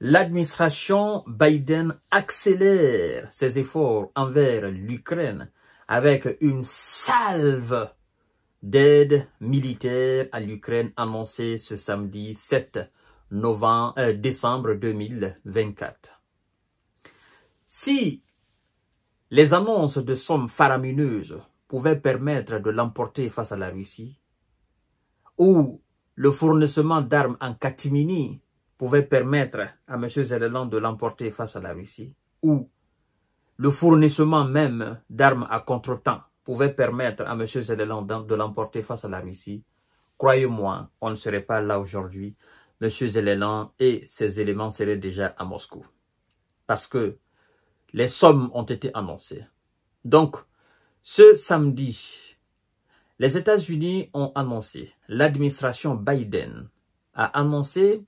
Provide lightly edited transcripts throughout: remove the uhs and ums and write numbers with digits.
l'administration Biden accélère ses efforts envers l'Ukraine avec une salve d'aide militaire à l'Ukraine annoncée ce samedi 7 décembre 2024. Si les annonces de sommes faramineuses pouvaient permettre de l'emporter face à la Russie, ou le fournissement d'armes en catimini pouvait permettre à M. Zelensky de l'emporter face à la Russie, ou le fournissement même d'armes à contretemps pouvait permettre à M. Zelensky de l'emporter face à la Russie, croyez-moi, on ne serait pas là aujourd'hui. M. Zelensky et ses éléments seraient déjà à Moscou. Parce que les sommes ont été annoncées. Donc, ce samedi, les États-Unis ont annoncé, l'administration Biden a annoncé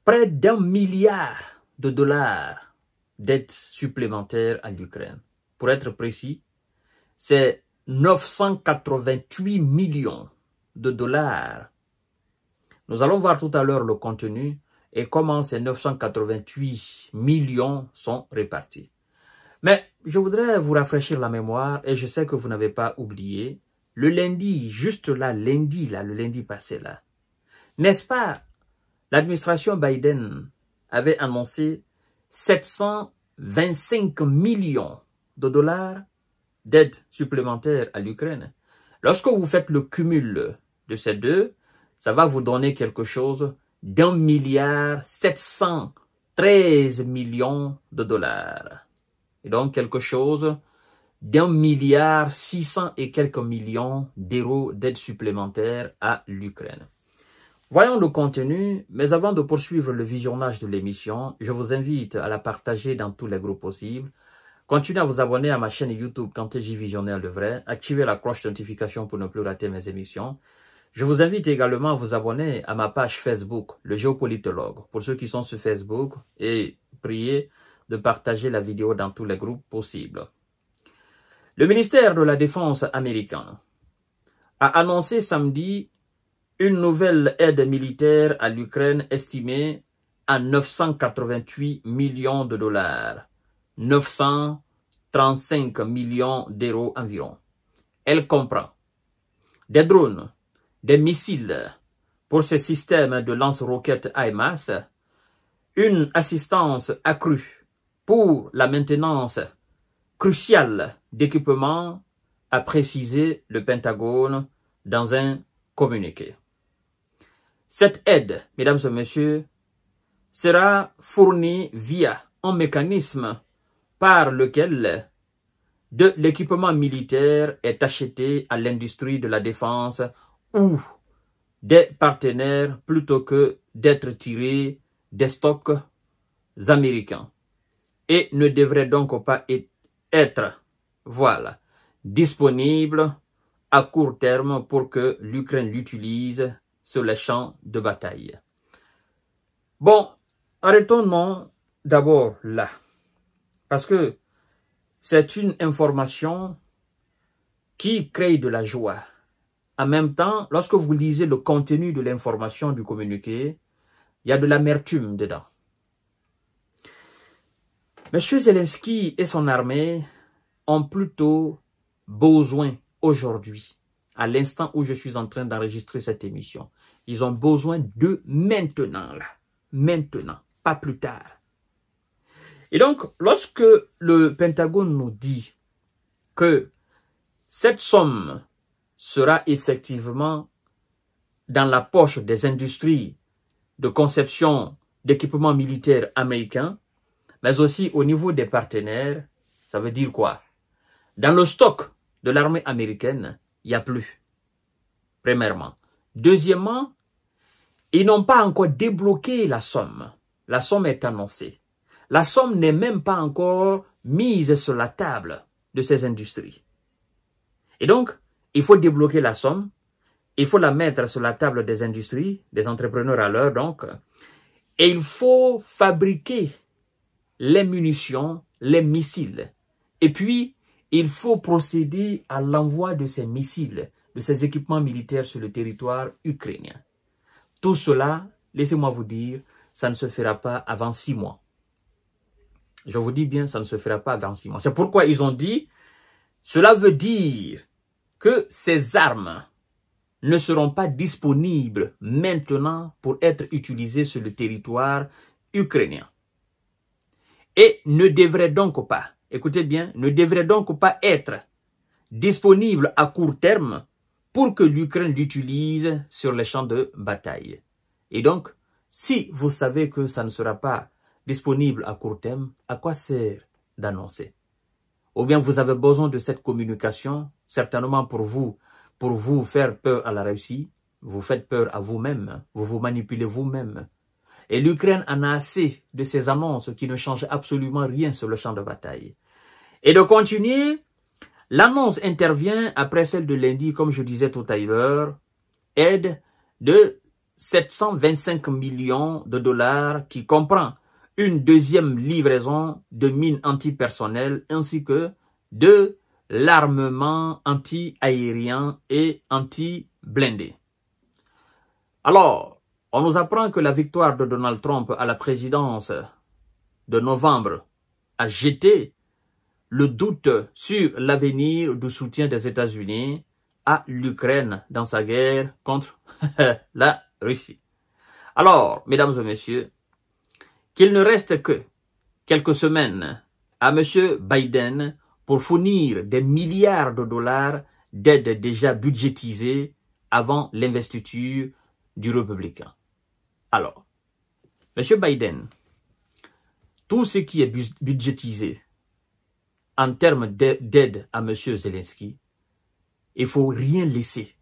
près d'1 milliard de dollars d'aide supplémentaire à l'Ukraine. Pour être précis, c'est 988 millions de dollars. Nous allons voir tout à l'heure le contenu et comment ces 988 millions sont répartis. Mais je voudrais vous rafraîchir la mémoire et je sais que vous n'avez pas oublié le lundi, juste là, le lundi passé là. N'est-ce pas, l'administration Biden avait annoncé 725 millions de dollars d'aide supplémentaire à l'Ukraine. Lorsque vous faites le cumul de ces deux, ça va vous donner quelque chose d'1 milliard 713 millions de dollars. Et donc quelque chose d'1 milliard 600 et quelques millions d'euros d'aide supplémentaire à l'Ukraine. Voyons le contenu, mais avant de poursuivre le visionnage de l'émission, je vous invite à la partager dans tous les groupes possibles. Continuez à vous abonner à ma chaîne YouTube Kanté-J Visionnaire le vrai. Activez la cloche de notification pour ne plus rater mes émissions. Je vous invite également à vous abonner à ma page Facebook, le géopolitologue, pour ceux qui sont sur Facebook, et priez de partager la vidéo dans tous les groupes possibles. Le ministère de la Défense américain a annoncé samedi une nouvelle aide militaire à l'Ukraine estimée à 988 millions de dollars, 935 millions d'euros environ. Elle comprend des drones, des missiles pour ces systèmes de lance-roquettes HIMARS, une assistance accrue pour la maintenance cruciale d'équipements, a précisé le Pentagone dans un communiqué. Cette aide, mesdames et messieurs, sera fournie via un mécanisme par lequel de l'équipement militaire est acheté à l'industrie de la défense ou des partenaires plutôt que d'être tiré des stocks américains et ne devrait donc pas être, voilà, disponible à court terme pour que l'Ukraine l'utilise sur les champs de bataille. Bon, arrêtons-nous d'abord là, parce que c'est une information qui crée de la joie. En même temps, lorsque vous lisez le contenu de l'information du communiqué, il y a de l'amertume dedans. M. Zelensky et son armée ont plutôt besoin aujourd'hui, à l'instant où je suis en train d'enregistrer cette émission, ils ont besoin de maintenant, là. Maintenant, pas plus tard. Et donc, lorsque le Pentagone nous dit que cette somme sera effectivement dans la poche des industries de conception d'équipements militaires américains, mais aussi au niveau des partenaires, ça veut dire quoi? Dans le stock de l'armée américaine, il n'y a plus, premièrement. Deuxièmement, ils n'ont pas encore débloqué la somme. La somme est annoncée. La somme n'est même pas encore mise sur la table de ces industries. Et donc, il faut débloquer la somme, il faut la mettre sur la table des industries, des entrepreneurs à l'heure donc, et il faut fabriquer les munitions, les missiles. Et puis, il faut procéder à l'envoi de ces missiles, de ces équipements militaires sur le territoire ukrainien. Tout cela, laissez-moi vous dire, ça ne se fera pas avant 6 mois. Je vous dis bien, ça ne se fera pas avant 6 mois. C'est pourquoi ils ont dit, cela veut dire que ces armes ne seront pas disponibles maintenant pour être utilisées sur le territoire ukrainien. Et ne devraient donc pas, écoutez bien, ne devraient donc pas être disponibles à court terme pour que l'Ukraine l'utilise sur les champs de bataille. Et donc, si vous savez que ça ne sera pas disponible à court terme, à quoi sert d'annoncer? Ou bien vous avez besoin de cette communication, certainement pour vous faire peur à la Russie, vous faites peur à vous-même, vous vous manipulez vous-même. Et l'Ukraine en a assez de ces annonces qui ne changent absolument rien sur le champ de bataille. Et de continuer, l'annonce intervient après celle de lundi, comme je disais tout à l'heure, aide de 725 millions de dollars qui comprend une deuxième livraison de mines antipersonnelles ainsi que de l'armement anti-aérien et anti-blindé. Alors, on nous apprend que la victoire de Donald Trump à la présidence de novembre a jeté le doute sur l'avenir du soutien des États-Unis à l'Ukraine dans sa guerre contre la Russie. Alors, mesdames et messieurs, qu'il ne reste que quelques semaines à M. Biden pour fournir des milliards de dollars d'aide déjà budgétisées avant l'investiture du républicain. Alors, M. Biden, tout ce qui est budgétisé en termes d'aide à M. Zelensky, il ne faut rien laisser.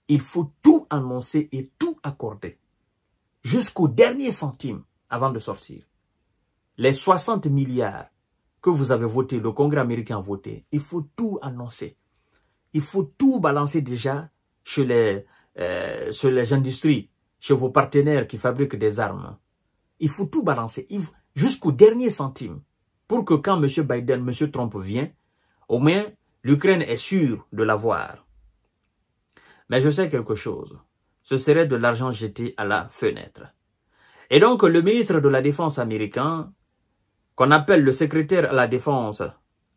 Il faut tout annoncer et tout accorder, jusqu'au dernier centime avant de sortir. Les 60 milliards que vous avez voté, le Congrès américain a voté, il faut tout annoncer. Il faut tout balancer déjà chez les industries, chez vos partenaires qui fabriquent des armes. Il faut tout balancer, jusqu'au dernier centime, pour que quand M. Biden, M. Trump vient, au moins l'Ukraine est sûre de l'avoir. Mais je sais quelque chose, ce serait de l'argent jeté à la fenêtre. Et donc le ministre de la Défense américain, qu'on appelle le secrétaire à la Défense,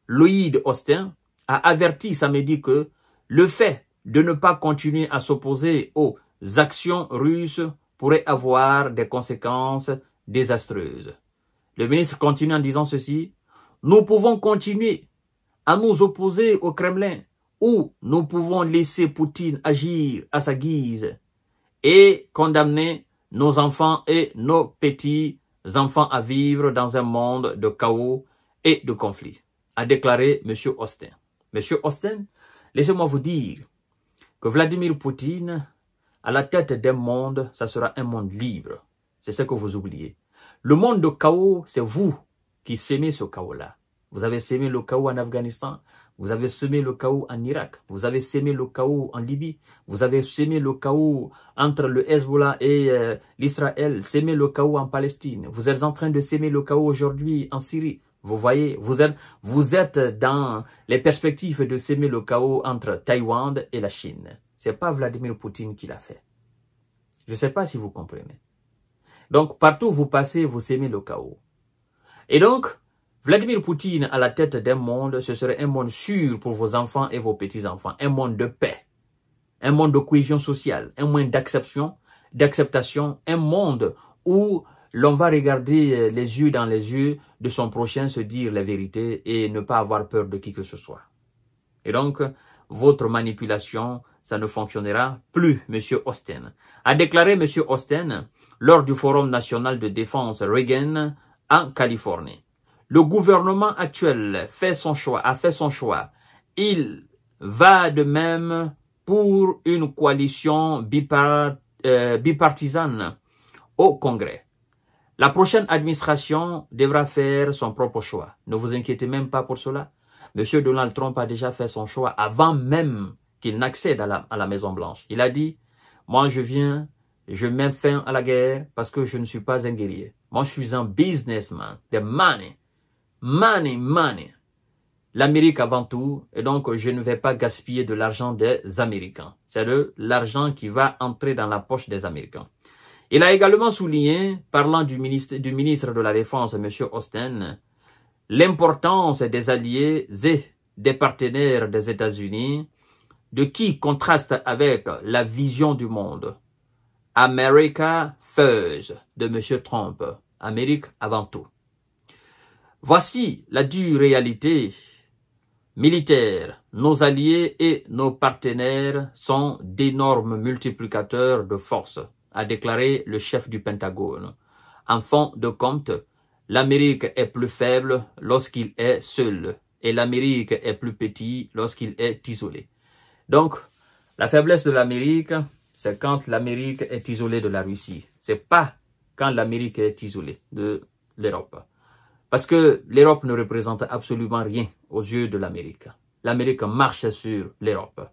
Lloyd Austin, a averti samedi que le fait de ne pas continuer à s'opposer aux actions russes pourrait avoir des conséquences désastreuses. Le ministre continue en disant ceci, « Nous pouvons continuer à nous opposer au Kremlin ou nous pouvons laisser Poutine agir à sa guise et condamner nos enfants et nos petits-enfants à vivre dans un monde de chaos et de conflit, » a déclaré M. Austin. M. Austin, laissez-moi vous dire que Vladimir Poutine, à la tête d'un monde, ça sera un monde libre. C'est ce que vous oubliez. Le monde de chaos, c'est vous qui sémez ce chaos-là. Vous avez sémé le chaos en Afghanistan, vous avez semé le chaos en Irak, vous avez sémé le chaos en Libye, vous avez sémé le chaos entre le Hezbollah et l'Israël, sémé le chaos en Palestine. Vous êtes en train de sémer le chaos aujourd'hui en Syrie. Vous voyez, vous êtes dans les perspectives de sémer le chaos entre Taïwan et la Chine. C'est pas Vladimir Poutine qui l'a fait. Je ne sais pas si vous comprenez. Donc, partout où vous passez, vous sémez le chaos. Et donc, Vladimir Poutine à la tête d'un monde, ce serait un monde sûr pour vos enfants et vos petits-enfants. Un monde de paix, un monde de cohésion sociale, un monde d'acceptation, un monde où l'on va regarder les yeux dans les yeux de son prochain, se dire la vérité et ne pas avoir peur de qui que ce soit. Et donc, votre manipulation, ça ne fonctionnera plus, M. Austin. A déclaré M. Austin lors du Forum national de défense Reagan en Californie. Le gouvernement actuel a fait son choix. Il va de même pour une coalition bipartisane au Congrès. La prochaine administration devra faire son propre choix. Ne vous inquiétez même pas pour cela. M. Donald Trump a déjà fait son choix avant même qu'il n'accède à la Maison-Blanche. Il a dit, moi je mets fin à la guerre parce que je ne suis pas un guerrier. Moi je suis un businessman, the money. Money. L'Amérique avant tout, et donc je ne vais pas gaspiller de l'argent des Américains. C'est de l'argent qui va entrer dans la poche des Américains. Il a également souligné, parlant du ministre de la Défense, M. Austin, l'importance des alliés et des partenaires des États-Unis, de qui contraste avec la vision du monde. America first de M. Trump. Amérique avant tout. Voici la dure réalité militaire. Nos alliés et nos partenaires sont d'énormes multiplicateurs de force, a déclaré le chef du Pentagone. En fin de compte, l'Amérique est plus faible lorsqu'il est seul et l'Amérique est plus petit lorsqu'il est isolé. Donc, la faiblesse de l'Amérique, c'est quand l'Amérique est isolée de la Russie. C'est pas quand l'Amérique est isolée de l'Europe. Parce que l'Europe ne représente absolument rien aux yeux de l'Amérique. L'Amérique marche sur l'Europe.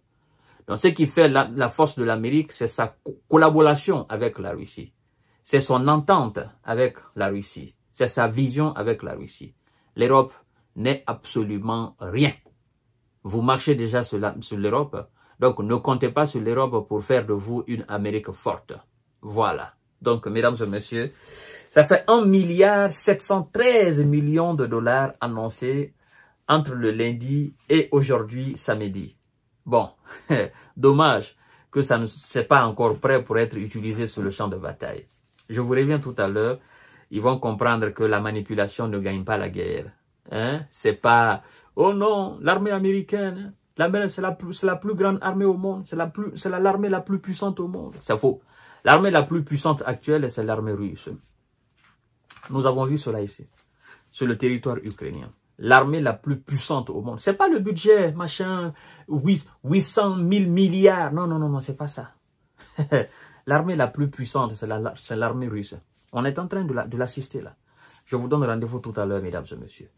Donc, ce qui fait la force de l'Amérique, c'est sa collaboration avec la Russie. C'est son entente avec la Russie. C'est sa vision avec la Russie. L'Europe n'est absolument rien. Vous marchez déjà sur l'Europe. Donc, ne comptez pas sur l'Europe pour faire de vous une Amérique forte. Voilà. Donc, mesdames et messieurs, ça fait 1,713 milliard de dollars annoncés entre le lundi et aujourd'hui, samedi. Bon, dommage que ça ne soit pas encore prêt pour être utilisé sur le champ de bataille. Je vous reviens tout à l'heure. Ils vont comprendre que la manipulation ne gagne pas la guerre. Hein? C'est pas, oh non, l'armée américaine, c'est la plus grande armée au monde. C'est l'armée la plus puissante au monde. C'est faux. L'armée la plus puissante actuelle, c'est l'armée russe. Nous avons vu cela ici, sur le territoire ukrainien. L'armée la plus puissante au monde. C'est pas le budget, machin, 800 000 milliards. Non, non, non, non, c'est pas ça. L'armée la plus puissante, c'est l'armée russe. On est en train de l'assister là. Je vous donne rendez-vous tout à l'heure, mesdames et messieurs. Merci.